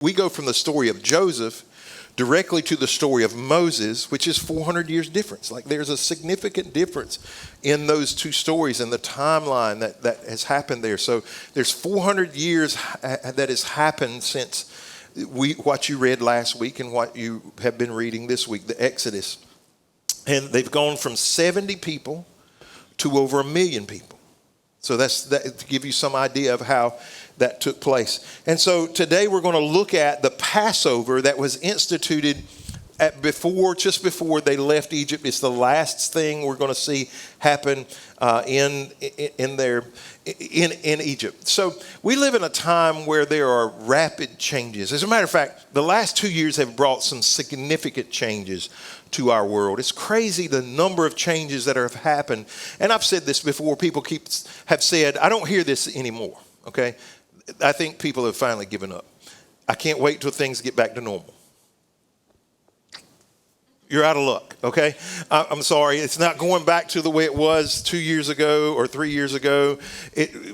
We go from the story of Joseph directly to the story of Moses, which is 400 years difference. Like there's a significant difference in those two stories and the timeline that has happened there. So there's 400 years that has happened since what you read last week and what you have been reading this week, the Exodus. And they've gone from 70 people to over 1 million people. So that's that, to give you some idea of how that took place. And so today we're going to look at the Passover that was instituted just before they left Egypt. It's the last thing we're going to see happen in Egypt. So we live in a time where there are rapid changes. As a matter of fact, the last 2 years have brought some significant changes to our world. It's crazy the number of changes that have happened. And I've said this before. People have said, I don't hear this anymore. Okay, I think people have finally given up. I can't wait till things get back to normal. You're out of luck, okay? I'm sorry. It's not going back to the way it was 2 years ago or 3 years ago.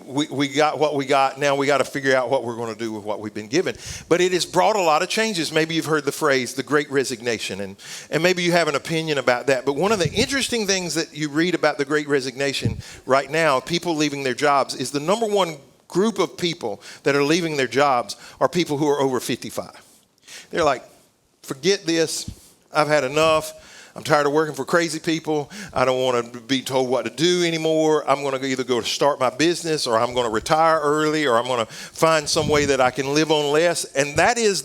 We got what we got. Now we got to figure out what we're going to do with what we've been given. But it has brought a lot of changes. Maybe you've heard the phrase, the Great Resignation, and maybe you have an opinion about that. But one of the interesting things that you read about the Great Resignation right now, people leaving their jobs, is the number one group of people that are leaving their jobs are people who are over 55. They're like, forget this. I've had enough. I'm tired of working for crazy people. I don't want to be told what to do anymore. I'm going to either go to start my business, or I'm going to retire early, or I'm going to find some way that I can live on less. And that's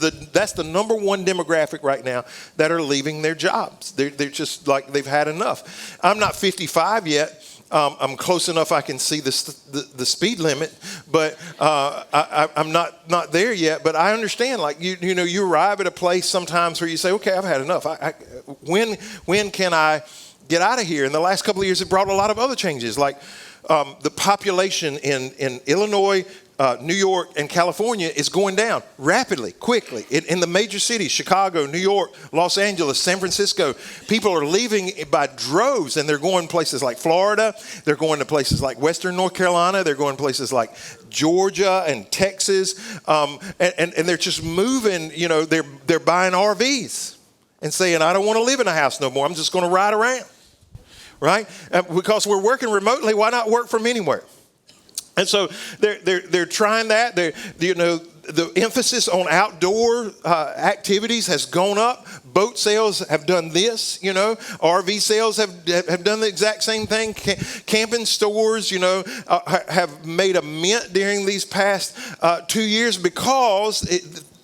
the number one demographic right now that are leaving their jobs. They're just like they've had enough. I'm not 55 yet. I'm close enough I can see the speed limit, but I'm not there yet. But I understand, like you know, you arrive at a place sometimes where you say, okay, I've had enough. When can I get out of here? In the last couple of years, it brought a lot of other changes, like the population in Illinois, New York, and California is going down rapidly, quickly. In the major cities, Chicago, New York, Los Angeles, San Francisco, people are leaving by droves, and they're going places like Florida. They're going to places like Western North Carolina. They're going places like Georgia and Texas, and they're just moving. You know, they're buying RVs and saying, I don't want to live in a house no more. I'm just going to ride around, right? Because we're working remotely, why not work from anywhere? And so they're trying that. The emphasis on outdoor activities has gone up. Boat sales have done this, you know. RV sales have done the exact same thing. Camping stores, you know, have made a mint during these past 2 years because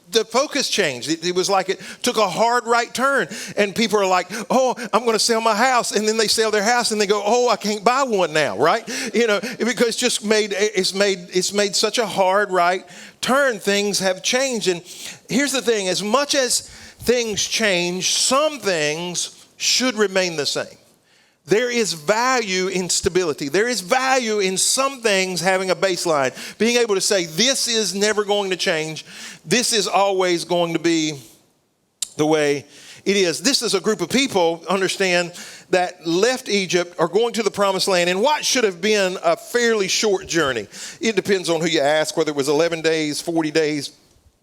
the focus changed. It was like it took a hard right turn, and people are like, oh, I'm going to sell my house. And then they sell their house and they go, oh, I can't buy one now. Right. You know, because it's made such a hard right turn. Things have changed. And here's the thing, as much as things change, some things should remain the same. There is value in stability. There is value in some things having a baseline, being able to say, this is never going to change. This is always going to be the way it is. This is a group of people, understand, that left Egypt, are going to the promised land in what should have been a fairly short journey. It depends on who you ask, whether it was 11 days, 40 days,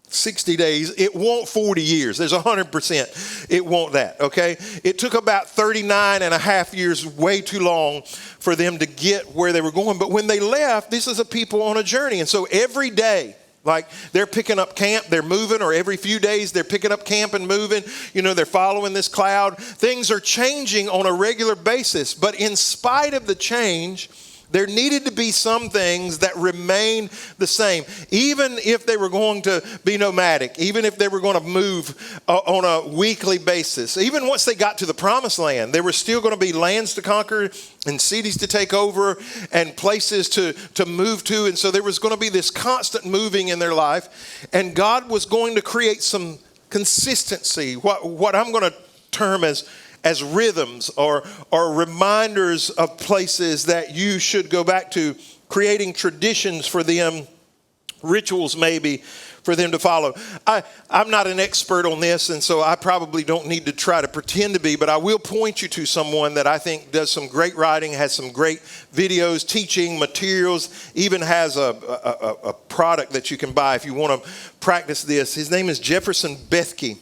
60 days. It won't 40 years. There's 100%. It won't that, okay? It took about 39 and a half years, way too long for them to get where they were going. But when they left, this is a people on a journey. And so every day, like they're picking up camp, they're moving, or every few days they're picking up camp and moving. You know, they're following this cloud. Things are changing on a regular basis. But in spite of the change, there needed to be some things that remained the same, even if they were going to be nomadic, even if they were going to move on a weekly basis. Even once they got to the promised land, there were still going to be lands to conquer and cities to take over and places to move to. And so there was going to be this constant moving in their life. And God was going to create some consistency, what I'm going to term as rhythms or reminders of places that you should go back to, creating traditions for them, rituals maybe for them to follow. I'm not an expert on this, and so I probably don't need to try to pretend to be, but I will point you to someone that I think does some great writing, has some great videos, teaching materials, even has a product that you can buy if you want to practice this. His name is Jefferson Bethke.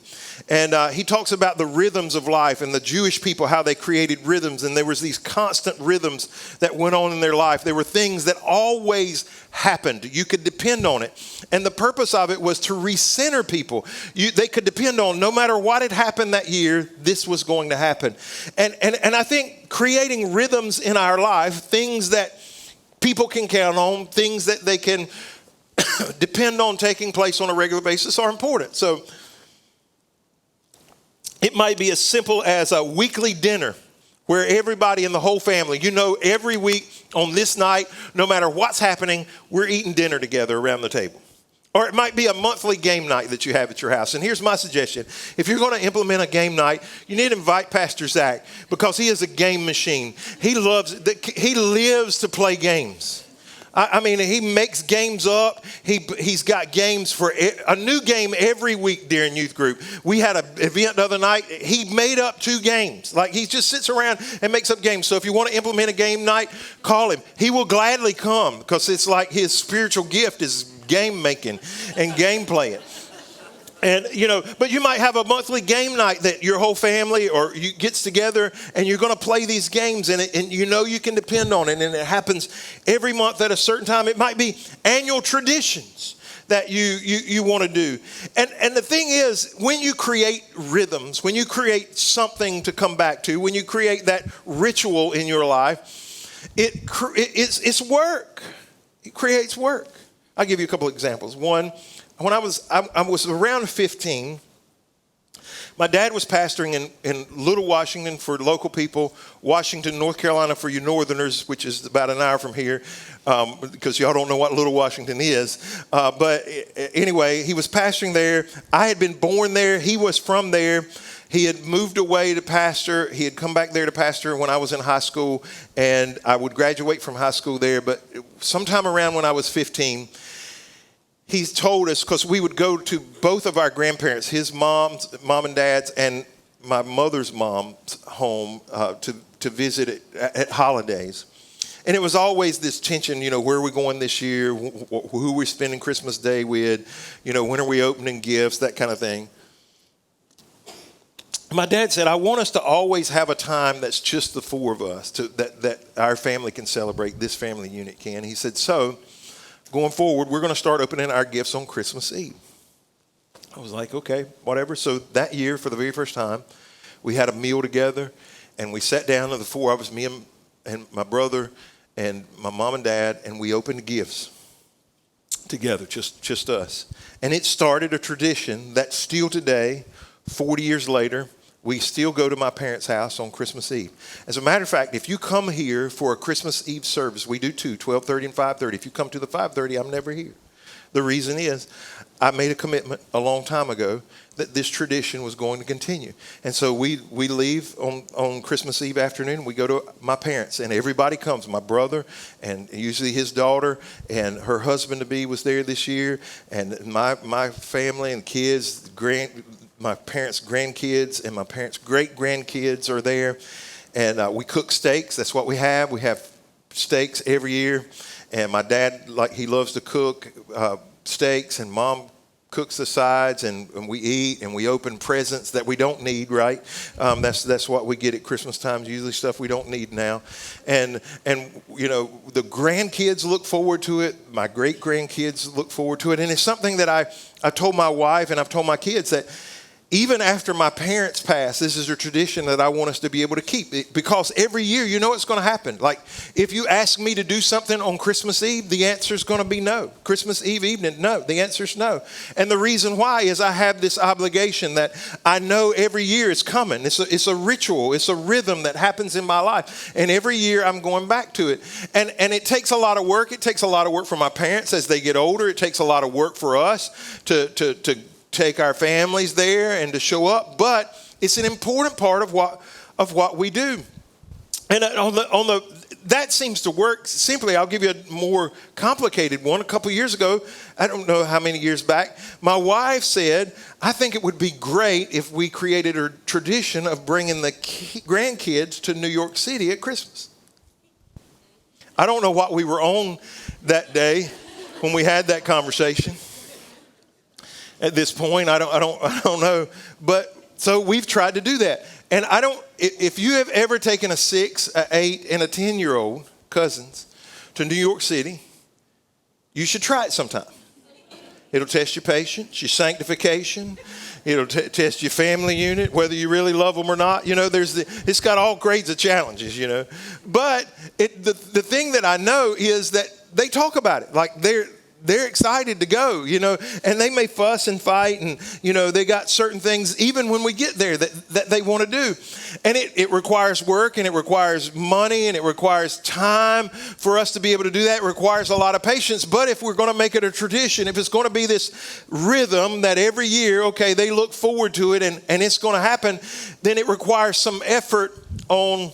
And he talks about the rhythms of life and the Jewish people, how they created rhythms. And there was these constant rhythms that went on in their life. There were things that always happened. You could depend on it. And the purpose of it was to recenter people. They could depend on, no matter what had happened that year, this was going to happen. And I think creating rhythms in our life, things that people can count on, things that they can depend on taking place on a regular basis are important. So it might be as simple as a weekly dinner where everybody in the whole family, every week on this night, no matter what's happening, we're eating dinner together around the table. Or it might be a monthly game night that you have at your house. And here's my suggestion. If you're going to implement a game night, you need to invite Pastor Zach because he is a game machine. He lives to play games. I mean, he makes games up. He's got games for a new game every week during youth group. We had an event the other night. He made up 2 games. Like, he just sits around and makes up games. So if you want to implement a game night, call him. He will gladly come because it's like his spiritual gift is game making and game playing. And, but you might have a monthly game night that your whole family or you gets together and you're going to play these games and you can depend on it. And it happens every month at a certain time. It might be annual traditions that you want to do. And the thing is, when you create rhythms, when you create something to come back to, when you create that ritual in your life, it's work. It creates work. I'll give you a couple of examples. One, when I was around 15, my dad was pastoring in Little Washington for local people, Washington, North Carolina for you northerners, which is about an hour from here, because y'all don't know what Little Washington is. But anyway, he was pastoring there. I had been born there. He was from there. He had moved away to pastor. He had come back there to pastor when I was in high school, and I would graduate from high school there. But sometime around when I was 15, he's told us, because we would go to both of our grandparents, his mom and dad's, and my mother's mom's home to visit at holidays. And it was always this tension, where are we going this year? Who are we spending Christmas Day with? When are we opening gifts? That kind of thing. My dad said, I want us to always have a time that's just the 4 of us, that our family can celebrate, this family unit can. He said, so going forward, we're going to start opening our gifts on Christmas Eve. I was like, okay, whatever. So that year, for the very first time, we had a meal together, and we sat down, the 4 of us, me and my brother and my mom and dad, and we opened gifts together, just us. And it started a tradition that still today, 40 years later, we still go to my parents' house on Christmas Eve. As a matter of fact, if you come here for a Christmas Eve service, we do 2, 12:30 and 5:30. If you come to the 5:30, I'm never here. The reason is I made a commitment a long time ago that this tradition was going to continue. And so we leave on Christmas Eve afternoon. We go to my parents, and everybody comes. My brother, and usually his daughter, and her husband-to-be was there this year, and my family and kids, my parents' grandkids and my parents' great-grandkids are there. And we cook steaks. That's what we have. We have steaks every year. And my dad, he loves to cook steaks, and Mom cooks the sides, and we eat, and we open presents that we don't need, right? That's what we get at Christmas time, usually stuff we don't need now. And the grandkids look forward to it. My great-grandkids look forward to it. And it's something that I told my wife, and I've told my kids, that even after my parents pass, this is a tradition that I want us to be able to keep. Because every year, it's going to happen. Like, if you ask me to do something on Christmas Eve, the answer is going to be no. Christmas Eve evening, no. The answer is no. And the reason why is I have this obligation that I know every year is coming. It's a ritual. It's a rhythm that happens in my life. And every year I'm going back to it. And it takes a lot of work. It takes a lot of work for my parents as they get older. It takes a lot of work for us to take our families there and to show up, but it's an important part of what we do. And that seems to work simply. I'll give you a more complicated one. A couple of years ago, I don't know how many years back, my wife said, I think it would be great if we created a tradition of bringing the grandkids to New York City at Christmas. I don't know what we were on that day when we had that conversation. at this point. I don't know. But so we've tried to do that. And if you have ever taken a 6, a 8, and a 10-year-old cousins to New York City, you should try it sometime. It'll test your patience, your sanctification. It'll test your family unit, whether you really love them or not. You know, it's got all grades of challenges, you know. But the thing that I know is that they talk about it. Like they're excited to go, you know, and they may fuss and fight and, you know, they got certain things even when we get there that they want to do. And it requires work and it requires money and it requires time for us to be able to do that. It requires a lot of patience. But if we're going to make it a tradition, if it's going to be this rhythm that every year, okay, they look forward to it and it's going to happen, then it requires some effort on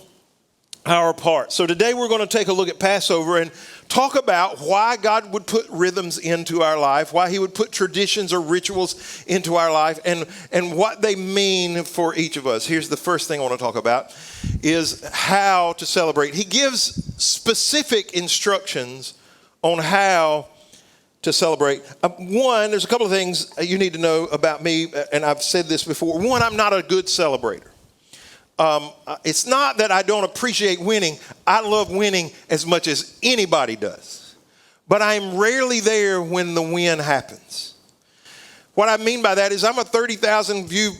our part. So today we're going to take a look at Passover and talk about why God would put rhythms into our life, why he would put traditions or rituals into our life, and what they mean for each of us. Here's the first thing I want to talk about is how to celebrate. He gives specific instructions on how to celebrate. One, there's a couple of things you need to know about me, and I've said this before. One, I'm not a good celebrator. It's not that I don't appreciate winning. I love winning as much as anybody does. But I'm rarely there when the win happens. What I mean by that is I'm a 30,000 view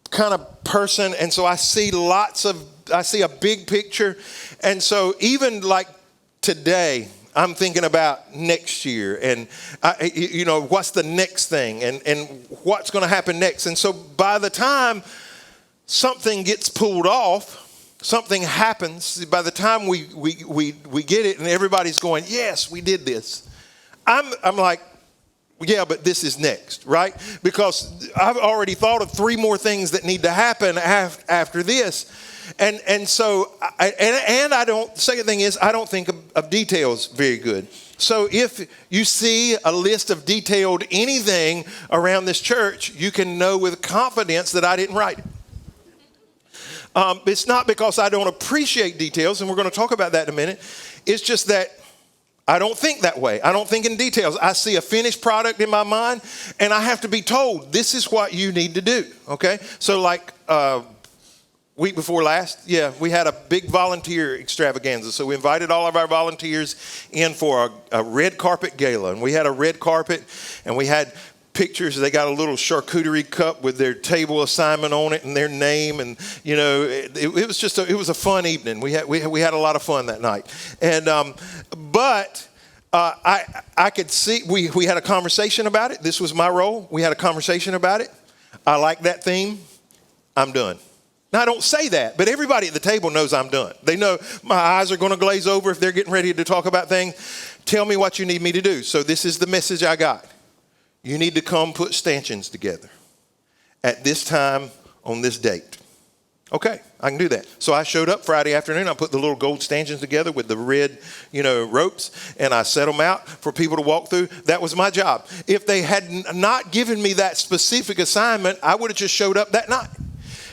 kind of person. And so I see a big picture. And so even like today, I'm thinking about next year and, what's the next thing and what's going to happen next. And so by the time something gets pulled off, something happens, by the time we get it and everybody's going, yes, we did this. I'm like, yeah, but this is next, right? Because I've already thought of 3 more things that need to happen after this. And so, second thing is, I don't think of details very good. So if you see a list of detailed anything around this church, you can know with confidence that I didn't write it. It's not because I don't appreciate details, and we're going to talk about that in a minute. It's just that I don't think that way. I don't think in details. I see a finished product in my mind, and I have to be told, this is what you need to do, okay? So like week before last, we had a big volunteer extravaganza. So we invited all of our volunteers in for a red carpet gala, and we had a red carpet, and we had pictures. They got a little charcuterie cup with their table assignment on it and their name, and you know, it was a fun evening. We had a lot of fun that night, and I could see we had a conversation about it. This was my role. We had a conversation about it. I like that theme. I'm done. Now I don't say that, but everybody at the table knows I'm done. They know my eyes are going to glaze over if they're getting ready to talk about things. Tell me what you need me to do. So this is the message I got. You need to come put stanchions together at this time on this date. Okay, I can do that. So I showed up Friday afternoon. I put the little gold stanchions together with the red, ropes, and I set them out for people to walk through. That was my job. If they had not given me that specific assignment, I would have just showed up that night.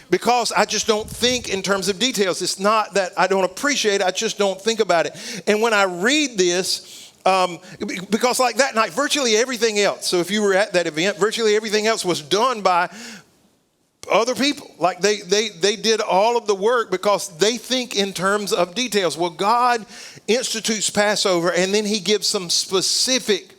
Because I just don't think in terms of details. It's not that I don't appreciate it. I just don't think about it. And when I read this, because like that night, virtually everything else, so if you were at that event, virtually everything else was done by other people. Like they did all of the work because they think in terms of details. Well, God institutes Passover and then he gives some specific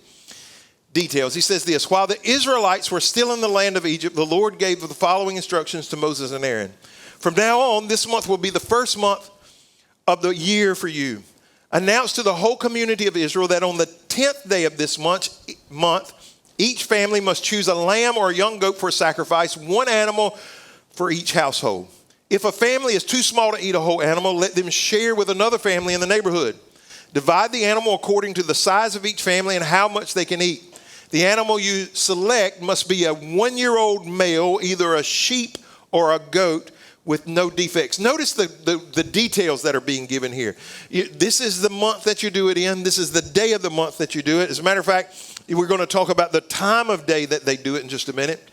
details. He says this: while the Israelites were still in the land of Egypt, the Lord gave the following instructions to Moses and Aaron. From now on, this month will be the first month of the year for you. Announce to the whole community of Israel that on the 10th day of this month, each family must choose a lamb or a young goat for a sacrifice, one animal for each household. If a family is too small to eat a whole animal, let them share with another family in the neighborhood. Divide the animal according to the size of each family and how much they can eat. The animal you select must be a 1-year-old male, either a sheep or a goat, with no defects. Notice the details that are being given here. This is the month that you do it in. This is the day of the month that you do it. As a matter of fact, we're going to talk about the time of day that they do it in just a minute.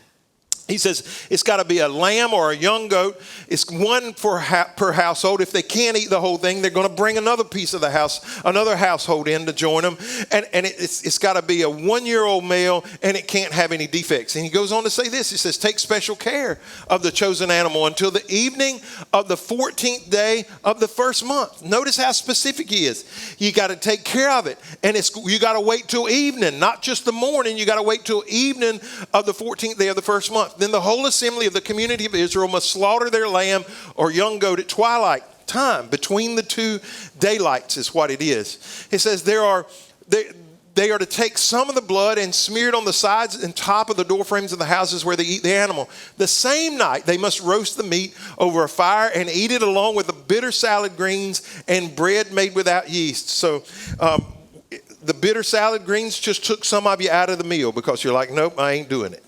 He says it's got to be a lamb or a young goat. It's one per household. If they can't eat the whole thing, they're going to bring another piece of the house, another household in to join them. And it's got to be a 1-year-old male, and it can't have any defects. And he goes on to say this. He says, take special care of the chosen animal until the evening of the 14th day of the first month. Notice how specific he is. You got to take care of it. And you got to wait till evening, not just the morning. You got to wait till evening of the 14th day of the first month. Then the whole assembly of the community of Israel must slaughter their lamb or young goat at twilight time. Between the two daylights is what it is. It says they are to take some of the blood and smear it on the sides and top of the door frames of the houses where they eat the animal. The same night they must roast the meat over a fire and eat it along with the bitter salad greens and bread made without yeast. So the bitter salad greens just took some of you out of the meal because you're like, nope, I ain't doing it.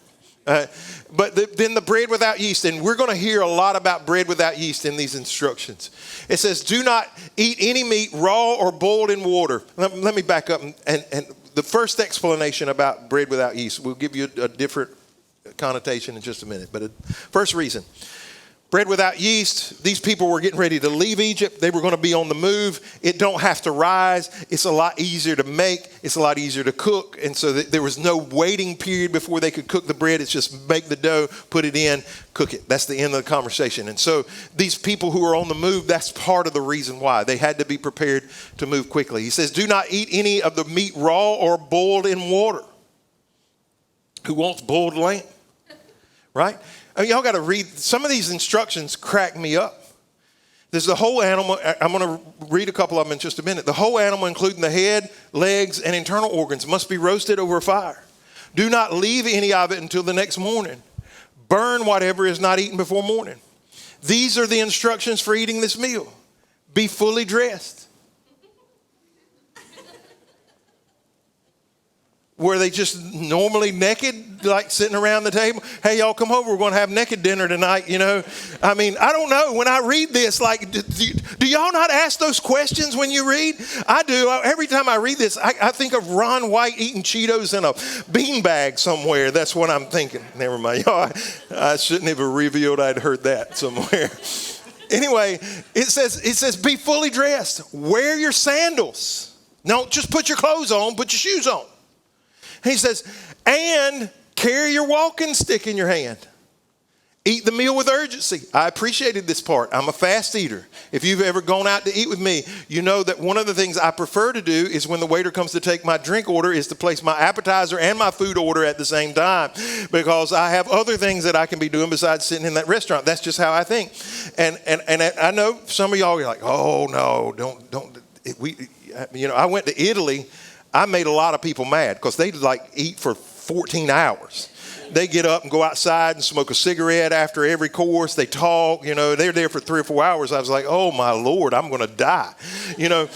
But then the bread without yeast, and we're going to hear a lot about bread without yeast in these instructions. It says, do not eat any meat raw or boiled in water. Let me back up, and the first explanation about bread without yeast, we'll give you a different connotation in just a minute. But first reason, bread without yeast, these people were getting ready to leave Egypt. They were going to be on the move. It don't have to rise. It's a lot easier to make. It's a lot easier to cook. And so there was no waiting period before they could cook the bread. It's just make the dough, put it in, cook it. That's the end of the conversation. And so these people who are on the move, that's part of the reason why. They had to be prepared to move quickly. He says, do not eat any of the meat raw or boiled in water. Who wants boiled lamb? Right? I mean, y'all got to read. Some of these instructions crack me up. There's the whole animal. I'm going to read a couple of them in just a minute. The whole animal, including the head, legs, and internal organs, must be roasted over a fire. Do not leave any of it until the next morning. Burn whatever is not eaten before morning. These are the instructions for eating this meal. Be fully dressed. Were they just normally naked, like sitting around the table? Hey, y'all come over. We're going to have naked dinner tonight, you know. I mean, I don't know. When I read this, like, do y'all not ask those questions when you read? I do. Every time I read this, I think of Ron White eating Cheetos in a beanbag somewhere. That's what I'm thinking. Never mind. Y'all, I shouldn't have revealed I'd heard that somewhere. Anyway, it says, be fully dressed. Wear your sandals. Don't just put your clothes on, put your shoes on. He says, and carry your walking stick in your hand. Eat the meal with urgency. I appreciated this part. I'm a fast eater. If you've ever gone out to eat with me, you know that one of the things I prefer to do is when the waiter comes to take my drink order is to place my appetizer and my food order at the same time, because I have other things that I can be doing besides sitting in that restaurant. That's just how I think. And I know some of y'all are like, oh no, don't. I went to Italy. I made a lot of people mad because they like eat for 14 hours. They get up and go outside and smoke a cigarette after every course. They talk, you know, they're there for 3 or 4 hours. I was like, oh my Lord, I'm going to die, you know.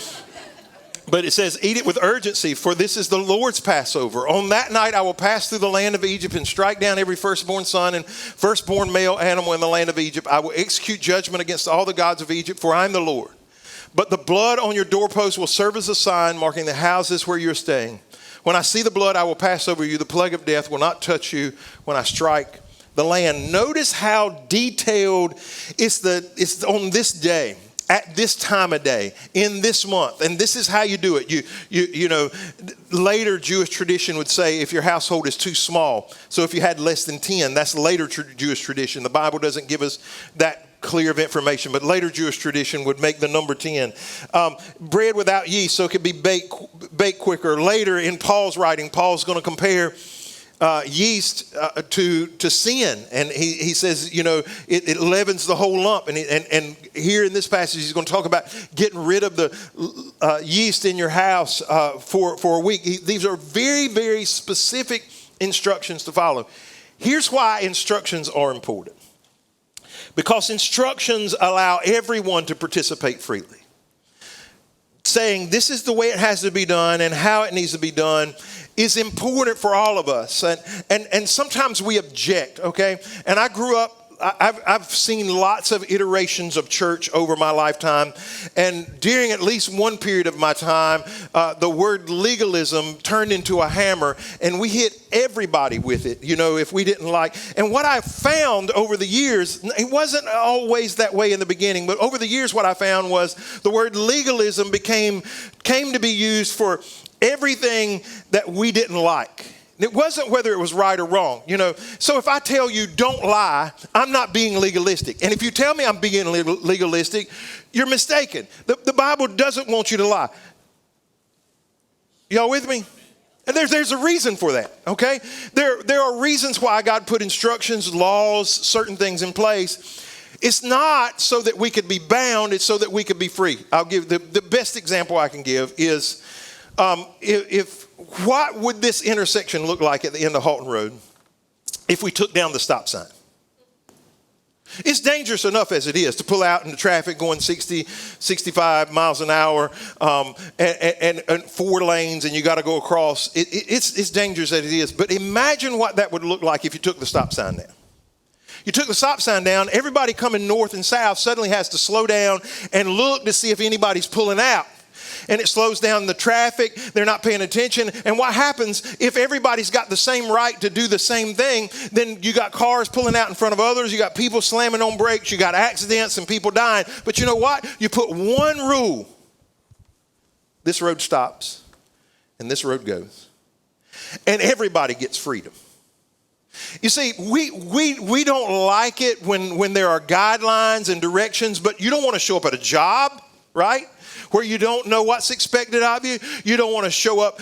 But it says, eat it with urgency, for this is the Lord's Passover. On that night, I will pass through the land of Egypt and strike down every firstborn son and firstborn male animal in the land of Egypt. I will execute judgment against all the gods of Egypt, for I am the Lord. But the blood on your doorpost will serve as a sign marking the houses where you're staying. When I see the blood, I will pass over you. The plague of death will not touch you when I strike the land. Notice how detailed it's on this day, at this time of day, in this month. And this is how you do it. You know, later Jewish tradition would say if your household is too small. So if you had less than 10, that's later Jewish tradition. The Bible doesn't give us that clear of information, but later Jewish tradition would make the number 10. Bread without yeast, so it could be baked quicker. Later in Paul's writing, Paul's going to compare yeast to sin, and he says, you know, it leavens the whole lump. And here in this passage, he's going to talk about getting rid of the yeast in your house for a week. These are very, very specific instructions to follow. Here's why instructions are important. Because instructions allow everyone to participate freely. Saying this is the way it has to be done and how it needs to be done is important for all of us. And sometimes we object, okay? And I grew up I've seen lots of iterations of church over my lifetime. And during at least one period of my time, the word legalism turned into a hammer, and we hit everybody with it, if we didn't like. And what I found over the years, it wasn't always that way in the beginning, but over the years what I found was the word legalism came to be used for everything that we didn't like. It wasn't whether it was right or wrong, So if I tell you don't lie, I'm not being legalistic. And if you tell me I'm being legalistic, you're mistaken. The Bible doesn't want you to lie. Y'all with me? And there's a reason for that, okay? There are reasons why God put instructions, laws, certain things in place. It's not so that we could be bound. It's so that we could be free. I'll give the best example I can give is what would this intersection look like at the end of Halton Road if we took down the stop sign? It's dangerous enough as it is to pull out into traffic going 60, 65 miles an hour and 4 lanes and you got to go across. It's dangerous as it is. But imagine what that would look like if you took the stop sign down. You took the stop sign down, everybody coming north and south suddenly has to slow down and look to see if anybody's pulling out. And it slows down the traffic. They're not paying attention. And what happens if everybody's got the same right to do the same thing? Then you got cars pulling out in front of others. You got people slamming on brakes. You got accidents and people dying. But you know what? You put one rule. This road stops and this road goes. And everybody gets freedom. You see, we don't like it when there are guidelines and directions, but you don't want to show up at a job, right? Where you don't know what's expected of you. You don't want to show up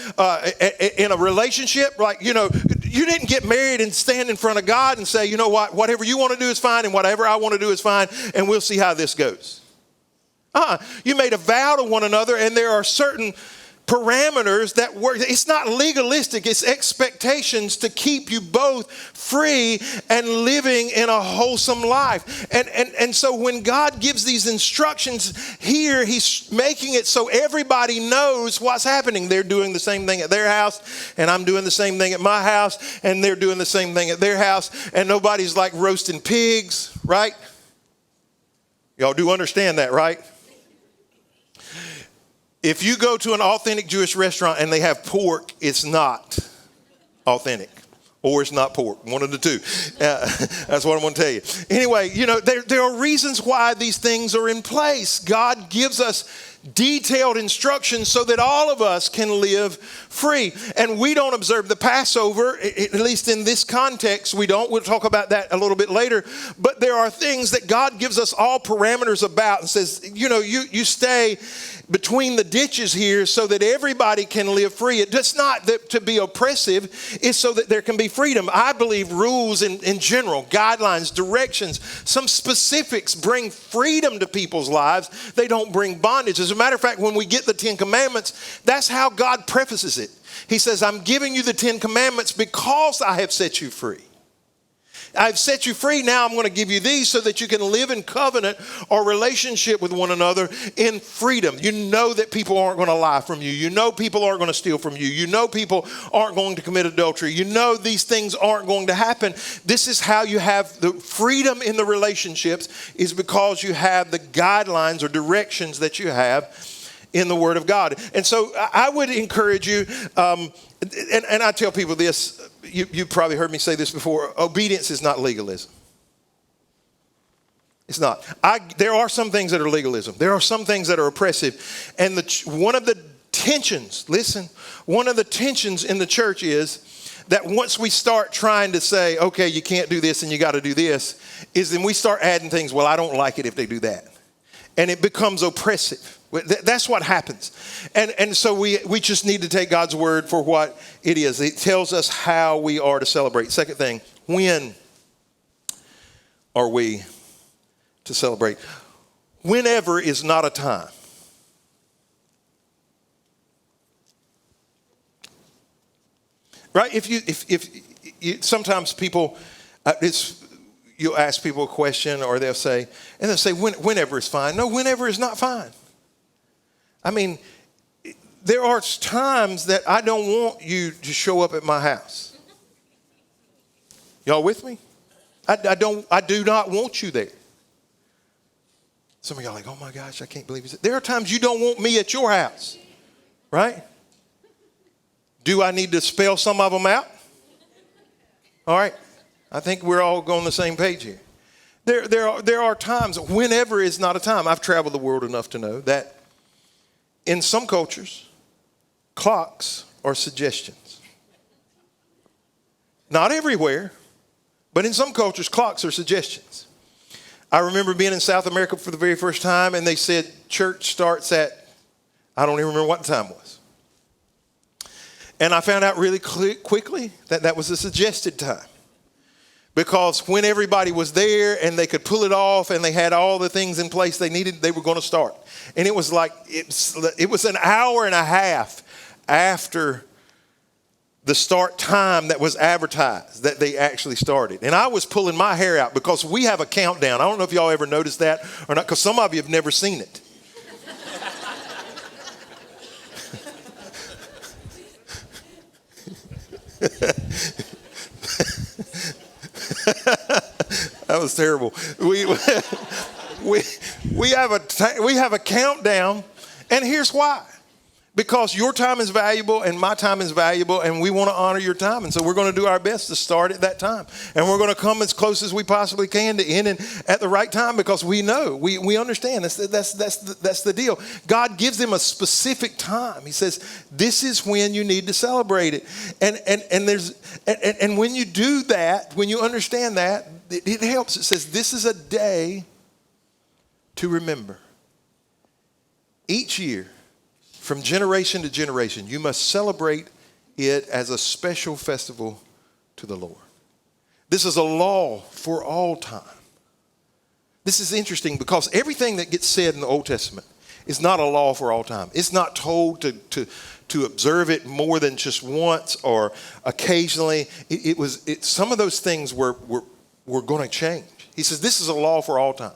in a relationship. Like, you didn't get married and stand in front of God and say, you know what, whatever you want to do is fine and whatever I want to do is fine and we'll see how this goes. You made a vow to one another and there are certain parameters that work. It's not legalistic. It's expectations to keep you both free and living in a wholesome life. And so when God gives these instructions here, he's making it so everybody knows what's happening. They're doing the same thing at their house, and I'm doing the same thing at my house, and they're doing the same thing at their house, and nobody's like roasting pigs, right? Y'all do understand that, right? If you go to an authentic Jewish restaurant and they have pork, it's not authentic. Or it's not pork. One of the two. That's what I'm going to tell you. Anyway, there are reasons why these things are in place. God gives us detailed instructions so that all of us can live free. And we don't observe the Passover, at least in this context, we don't. We'll talk about that a little bit later. But there are things that God gives us all parameters about and says, you stay between the ditches here so that everybody can live free. It's not that to be oppressive, it's so that there can be freedom. I believe rules in general, guidelines, directions, some specifics bring freedom to people's lives. They don't bring bondage. As a matter of fact, when we get the 10 Commandments, that's how God prefaces it. He says, I'm giving you the 10 Commandments because I have set you free. I've set you free. Now I'm going to give you these so that you can live in covenant or relationship with one another in freedom. You know that people aren't going to lie from you. You know people aren't going to steal from you. You know people aren't going to commit adultery. You know these things aren't going to happen. This is how you have the freedom in the relationships, is because you have the guidelines or directions that you have in the Word of God. And so I would encourage you, and I tell people this, you probably heard me say this before, obedience is not legalism. It's not. There are some things that are legalism. There are some things that are oppressive. And one of the tensions in the church is that once we start trying to say, okay, you can't do this and you got to do this, is then we start adding things, well, I don't like it if they do that. And it becomes oppressive. That's what happens. And so we just need to take God's word for what it is. It tells us how we are to celebrate. Second thing, when are we to celebrate? Whenever is not a time. Right? If you sometimes people, you'll ask people a question or they'll say, whenever is fine. No, whenever is not fine. I mean, there are times that I don't want you to show up at my house. Y'all with me? I do not want you there. Some of y'all are like, oh my gosh, I can't believe it. There are times you don't want me at your house, right? Do I need to spell some of them out? All right. I think we're all on the same page here. There are times, whenever is not a time. I've traveled the world enough to know that in some cultures, clocks are suggestions. Not everywhere, but in some cultures, clocks are suggestions. I remember being in South America for the very first time, and they said church starts at, I don't even remember what the time was. And I found out really quickly that that was a suggested time. Because when everybody was there and they could pull it off and they had all the things in place they needed, they were going to start. And it was like, it was an hour and a half after the start time that was advertised that they actually started. And I was pulling my hair out because we have a countdown. I don't know if y'all ever noticed that or not, because some of you have never seen it. That was terrible. We have a countdown, and here's why. Because your time is valuable and my time is valuable, and we want to honor your time. And so we're going to do our best to start at that time. And we're going to come as close as we possibly can to end at the right time, because we know, we understand. That's the deal. God gives them a specific time. He says, this is when you need to celebrate it. And when you do that, when you understand that, it helps. It says, this is a day to remember. Each year, from generation to generation, you must celebrate it as a special festival to the Lord. This is a law for all time. This is interesting because everything that gets said in the Old Testament is not a law for all time. It's not told to observe it more than just once or occasionally. Some of those things were going to change. He says this is a law for all time.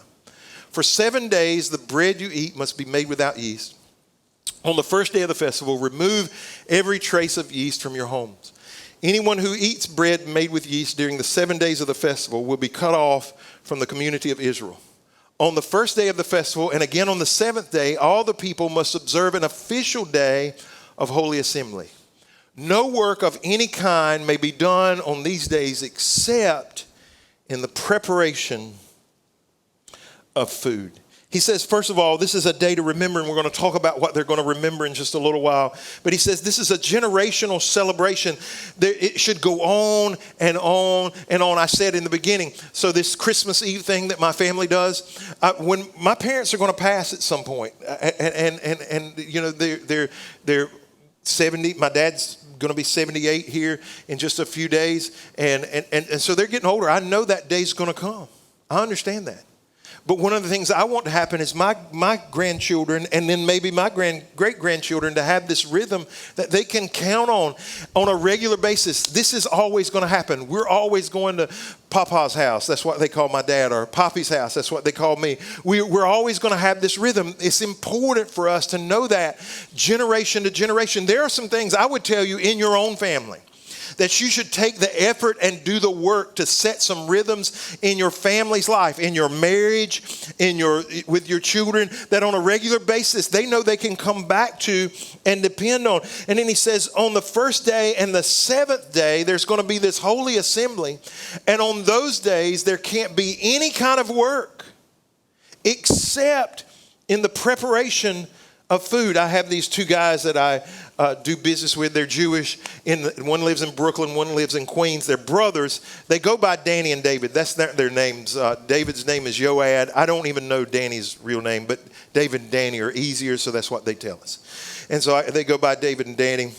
For 7 days, the bread you eat must be made without yeast. On the first day of the festival, remove every trace of yeast from your homes. Anyone who eats bread made with yeast during the 7 days of the festival will be cut off from the community of Israel. On the first day of the festival, and again on the seventh day, all the people must observe an official day of holy assembly. No work of any kind may be done on these days except in the preparation of food. He says, first of all, this is a day to remember, and we're going to talk about what they're going to remember in just a little while. But he says this is a generational celebration. It should go on and on and on. I said in the beginning, so this Christmas Eve thing that my family does, when my parents are going to pass at some point, and you know, they're 70. My dad's going to be 78 here in just a few days, and so they're getting older. I know that day's going to come. I understand that. But one of the things I want to happen is my grandchildren, and then maybe my great-grandchildren, to have this rhythm that they can count on a regular basis. This is always going to happen. We're always going to Papa's house. That's what they call my dad, or Poppy's house. That's what they call me. We're always going to have this rhythm. It's important for us to know that generation to generation. There are some things I would tell you in your own family that you should take the effort and do the work to set some rhythms in your family's life, in your marriage, with your children, that on a regular basis they know they can come back to and depend on. And then he says on the first day and the seventh day, there's going to be this holy assembly. And on those days, there can't be any kind of work except in the preparation of food. I have these two guys that I do business with. They're Jewish. One lives in Brooklyn, one lives in Queens. They're brothers. They go by Danny and David. That's their names. David's name is Yoad. I don't even know Danny's real name, but David and Danny are easier, so that's what they tell us. And so they go by David and Danny.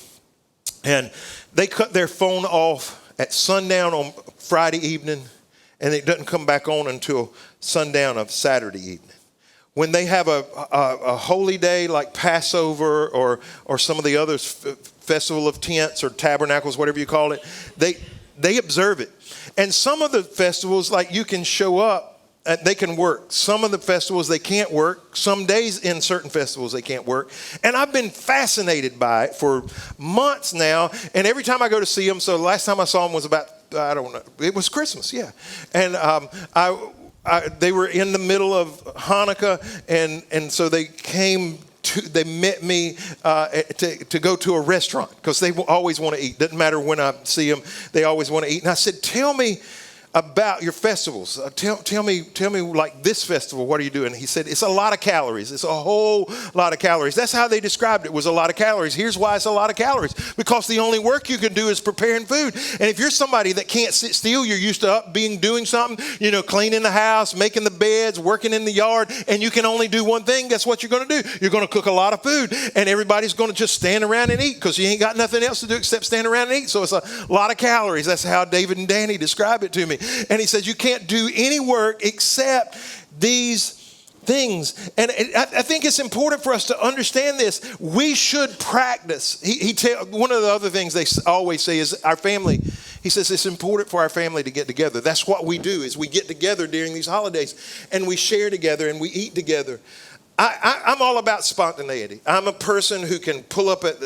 And they cut their phone off at sundown on Friday evening, and it doesn't come back on until sundown of Saturday evening. When they have a holy day like Passover or some of the others, Festival of Tents or Tabernacles, whatever you call it, they observe it. And some of the festivals, like you can show up, they can work. Some of the festivals they can't work. Some days in certain festivals they can't work. And I've been fascinated by it for months now. And every time I go to see them, so the last time I saw them was about I don't know. It was Christmas, yeah. And they were in the middle of Hanukkah, and so they met me to go to a restaurant because they always want to eat. Doesn't matter when I see them, they always want to eat. And I said, tell me about your festivals. Tell me like this festival, what are you doing? He said, it's a lot of calories. It's a whole lot of calories. That's how they described it, was a lot of calories. Here's why it's a lot of calories. Because the only work you can do is preparing food. And if you're somebody that can't sit still, you're used to doing something, cleaning the house, making the beds, working in the yard, and you can only do one thing, guess what you're going to do? You're going to cook a lot of food, and everybody's going to just stand around and eat because you ain't got nothing else to do except stand around and eat. So it's a lot of calories. That's how David and Danny described it to me. And he says, you can't do any work except these things. And I think it's important for us to understand this. We should practice. One of the other things they always say is our family. He says it's important for our family to get together. That's what we do, is we get together during these holidays and we share together and we eat together. I'm all about spontaneity. I'm a person who can pull up at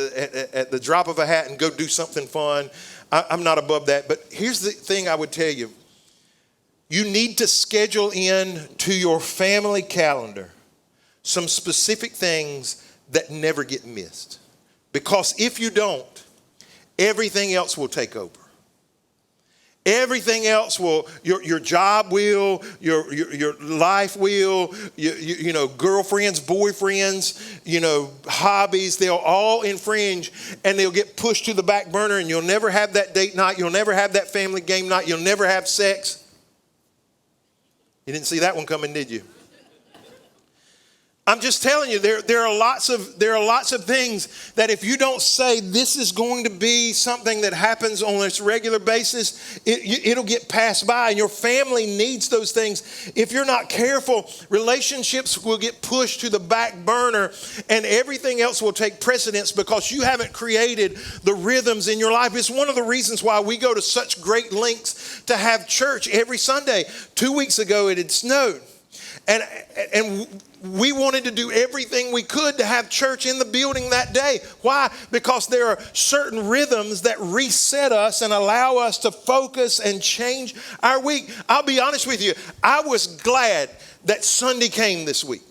the drop of a hat and go do something fun. I'm not above that. But here's the thing I would tell you. You need to schedule in to your family calendar some specific things that never get missed. Because if you don't, everything else will take over. Everything else will, your job will, your life will, girlfriends, boyfriends, hobbies, they'll all infringe and they'll get pushed to the back burner, and you'll never have that date night. You'll never have that family game night. You'll never have sex. You didn't see that one coming, did you? I'm just telling you, there are lots of things that if you don't say this is going to be something that happens on a regular basis, it'll get passed by, and your family needs those things. If you're not careful, relationships will get pushed to the back burner, and everything else will take precedence because you haven't created the rhythms in your life. It's one of the reasons why we go to such great lengths to have church every Sunday. 2 weeks ago, it had snowed. And we wanted to do everything we could to have church in the building that day. Why? Because there are certain rhythms that reset us and allow us to focus and change our week. I'll be honest with you. I was glad that Sunday came this week.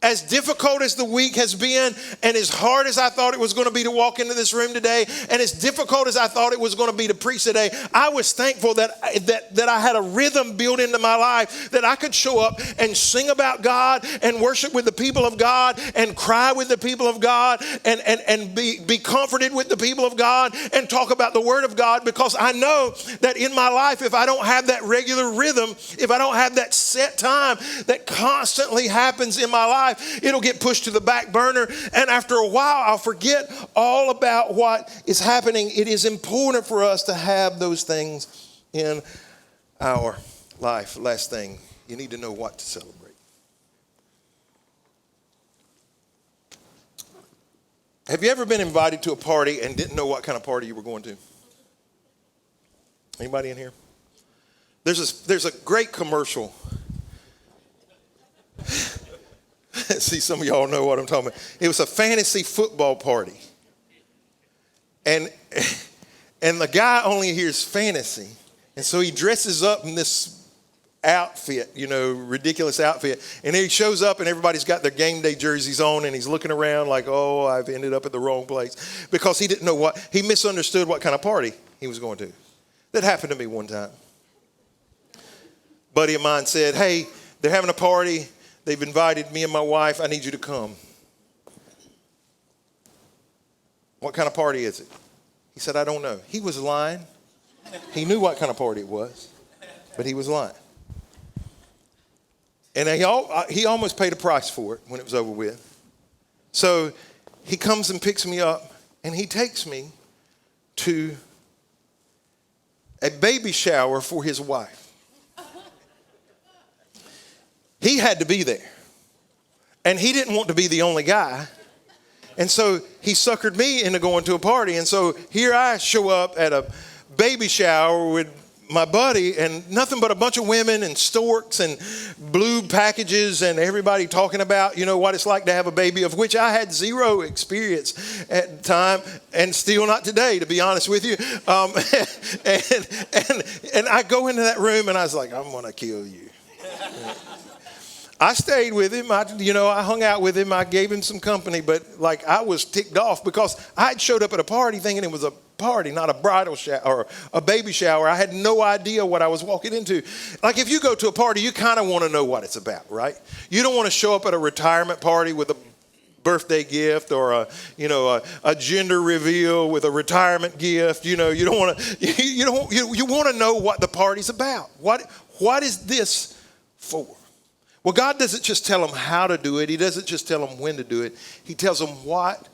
As difficult as the week has been, and as hard as I thought it was going to be to walk into this room today, and as difficult as I thought it was going to be to preach today, I was thankful that I had a rhythm built into my life, that I could show up and sing about God and worship with the people of God and cry with the people of God and be comforted with the people of God and talk about the Word of God, because I know that in my life, if I don't have that regular rhythm, if I don't have that set time that constantly happens in my life, it'll get pushed to the back burner, and after a while I'll forget all about what is happening. It is important for us to have those things in our life. Last thing, you need to know what to celebrate. Have you ever been invited to a party and didn't know what kind of party you were going to? Anybody in here? There's a great commercial. See, some of y'all know what I'm talking about. It was a fantasy football party. And the guy only hears fantasy. And so he dresses up in this outfit, ridiculous outfit. And then he shows up and everybody's got their game day jerseys on, and he's looking around like, oh, I've ended up at the wrong place. Because he misunderstood what kind of party he was going to. That happened to me one time. A buddy of mine said, hey, they're having a party. They've invited me and my wife. I need you to come. What kind of party is it? He said, I don't know. He was lying. He knew what kind of party it was, but he was lying. And he almost paid a price for it when it was over with. So he comes and picks me up, and he takes me to a baby shower for his wife. He had to be there. And he didn't want to be the only guy. And so he suckered me into going to a party. And so here I show up at a baby shower with my buddy, and nothing but a bunch of women and storks and blue packages and everybody talking about, what it's like to have a baby, of which I had zero experience at the time and still not today, to be honest with you. And I go into that room and I was like, I'm going to kill you. I stayed with him. I hung out with him. I gave him some company, but I was ticked off because I had showed up at a party thinking it was a party, not a bridal shower or a baby shower. I had no idea what I was walking into. If you go to a party, you kind of want to know what it's about, right? You don't want to show up at a retirement party with a birthday gift or a gender reveal with a retirement gift. You don't want to. You want to know what the party's about. What is this for? Well, God doesn't just tell them how to do it. He doesn't just tell them when to do it. He tells them what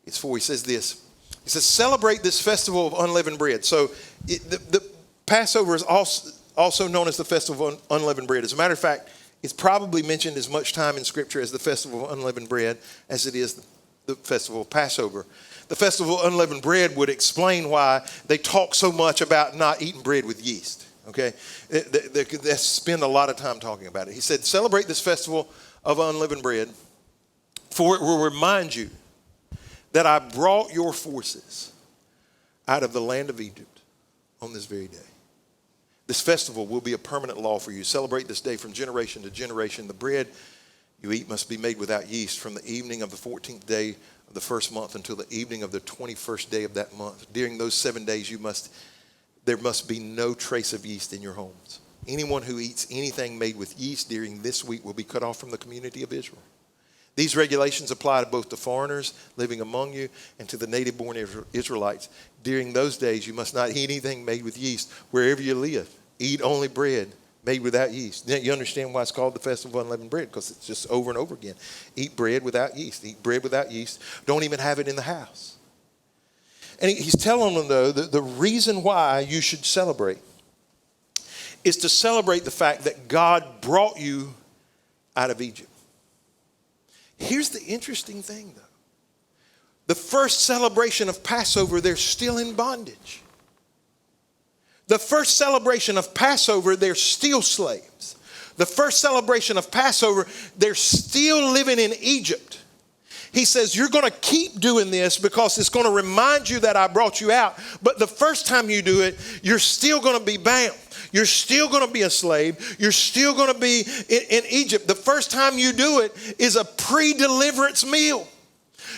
it's for. He says this. He says, celebrate this festival of unleavened bread. So the Passover is also known as the festival of unleavened bread. As a matter of fact, it's probably mentioned as much time in Scripture as the festival of unleavened bread as it is the festival of Passover. The festival of unleavened bread would explain why they talk so much about not eating bread with yeast. Okay, they spend a lot of time talking about it. He said, celebrate this festival of unleavened bread, for it will remind you that I brought your forces out of the land of Egypt on this very day. This festival will be a permanent law for you. Celebrate this day from generation to generation. The bread you eat must be made without yeast from the evening of the 14th day of the first month until the evening of the 21st day of that month. During those 7 days, there must be no trace of yeast in your homes. Anyone who eats anything made with yeast during this week will be cut off from the community of Israel. These regulations apply to both the foreigners living among you and to the native-born Israelites. During those days, you must not eat anything made with yeast wherever you live. Eat only bread made without yeast. Now, you understand why it's called the Festival of Unleavened Bread, because it's just over and over again. Eat bread without yeast. Eat bread without yeast. Don't even have it in the house. And he's telling them, though, that the reason why you should celebrate is to celebrate the fact that God brought you out of Egypt. Here's the interesting thing, though. The first celebration of Passover, they're still in bondage. The first celebration of Passover, they're still slaves. The first celebration of Passover, they're still living in Egypt. He says, you're going to keep doing this because it's going to remind you that I brought you out. But the first time you do it, you're still going to be bound. You're still going to be a slave. You're still going to be in Egypt. The first time you do it is a pre-deliverance meal.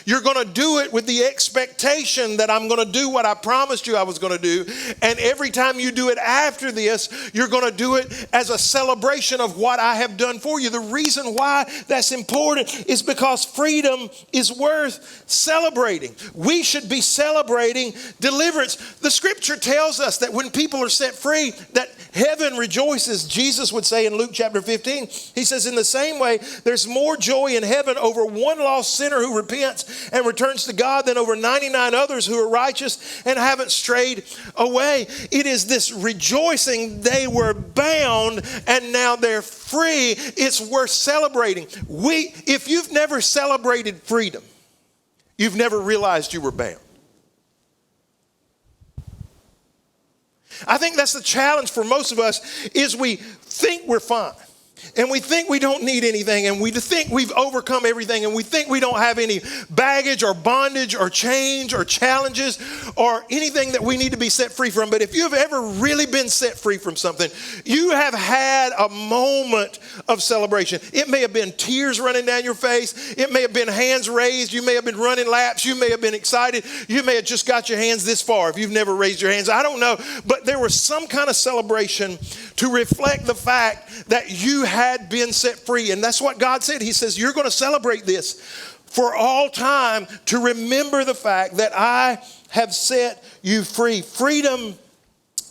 You're going to do it with the expectation that I'm going to do what I promised you I was going to do. And every time you do it after this, you're going to do it as a celebration of what I have done for you. The reason why that's important is because freedom is worth celebrating. We should be celebrating deliverance. The scripture tells us that when people are set free, that heaven rejoices. Jesus would say in Luke chapter 15, he says, in the same way, there's more joy in heaven over one lost sinner who repents and returns to God than over 99 others who are righteous and haven't strayed away. It is this rejoicing. They were bound and now they're free. It's worth celebrating. If you've never celebrated freedom, you've never realized you were bound. I think that's the challenge for most of us is we think we're fine. And we think we don't need anything, and we think we've overcome everything, and we think we don't have any baggage or bondage or change or challenges or anything that we need to be set free from. But if you've ever really been set free from something, you have had a moment of celebration. It may have been tears running down your face. It may have been hands raised. You may have been running laps. You may have been excited. You may have just got your hands this far if you've never raised your hands. I don't know. But there was some kind of celebration to reflect the fact that you had been set free. And that's what God said. He says, you're going to celebrate this for all time to remember the fact that I have set you free. Freedom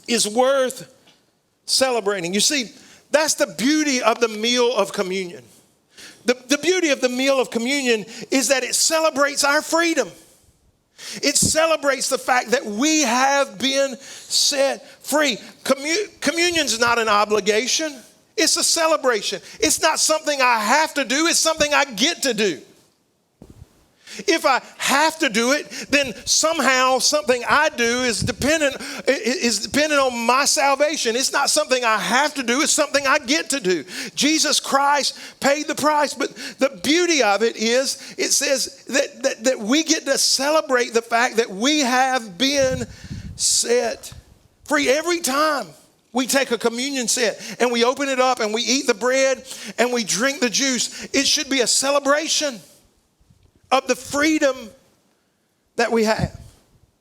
is worth celebrating. You see, that's the beauty of the meal of communion. The beauty of the meal of communion is that it celebrates our freedom. It celebrates the fact that we have been set free. Communion's not an obligation. It's a celebration. It's not something I have to do. It's something I get to do. If I have to do it, then somehow something I do is dependent on my salvation. It's not something I have to do. It's something I get to do. Jesus Christ paid the price. But the beauty of it is, it says that we get to celebrate the fact that we have been set free. Every time we take a communion set and we open it up and we eat the bread and we drink the juice, it should be a celebration of the freedom that we have.